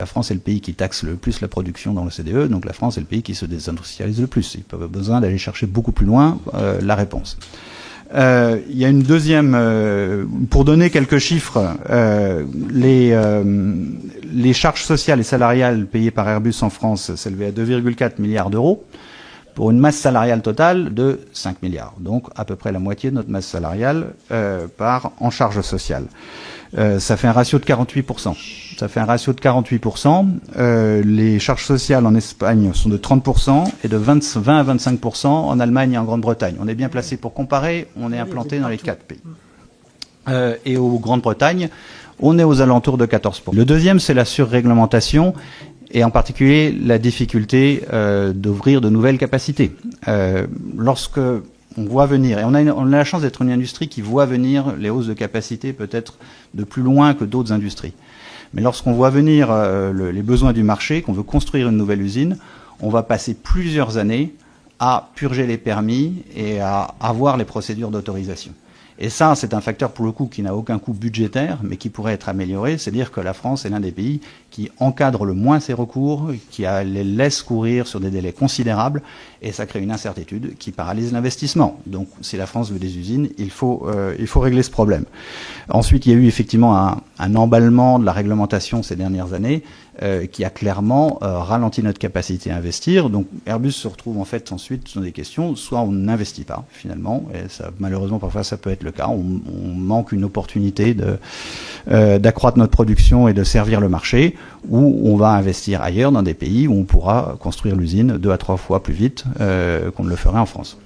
La France est le pays qui taxe le plus la production dans l'OCDE, donc la France est le pays qui se désindustrialise le plus. Il n'y a pas besoin d'aller chercher beaucoup plus loin la réponse. Il y a une deuxième, pour donner quelques chiffres, les charges sociales et salariales payées par Airbus en France s'élevaient à 2,4 milliards d'euros pour une masse salariale totale de 5 milliards. Donc à peu près la moitié de notre masse salariale part en charges sociales. Ça fait un ratio de 48%. Ça fait un ratio de 48%. Les charges sociales en Espagne sont de 30% et de 20 à 25% en Allemagne et en Grande-Bretagne. On est bien placé pour comparer. On est implanté dans les 4 pays. Et au Grande-Bretagne, on est aux alentours de 14%. Le deuxième, c'est la surréglementation et en particulier la difficulté d'ouvrir de nouvelles capacités. Lorsque on voit venir, et on a la chance d'être une industrie qui voit venir les hausses de capacité peut-être de plus loin que d'autres industries. Mais lorsqu'on voit venir les besoins du marché, qu'on veut construire une nouvelle usine, on va passer plusieurs années à purger les permis et à avoir les procédures d'autorisation. Et ça, c'est un facteur pour le coup qui n'a aucun coût budgétaire, mais qui pourrait être amélioré. C'est-à-dire que la France est l'un des pays qui encadre le moins ses recours, qui les laisse courir sur des délais considérables, et ça crée une incertitude qui paralyse l'investissement. Donc, si la France veut des usines, il faut régler ce problème. Ensuite, il y a eu effectivement un emballement de la réglementation ces dernières années, qui a clairement ralenti notre capacité à investir. Donc Airbus se retrouve en fait ensuite sur des questions, soit on n'investit pas finalement, et ça, malheureusement parfois ça peut être le cas, on manque une opportunité d'accroître notre production et de servir le marché, ou on va investir ailleurs dans des pays où on pourra construire l'usine 2 à 3 fois plus vite qu'on ne le ferait en France.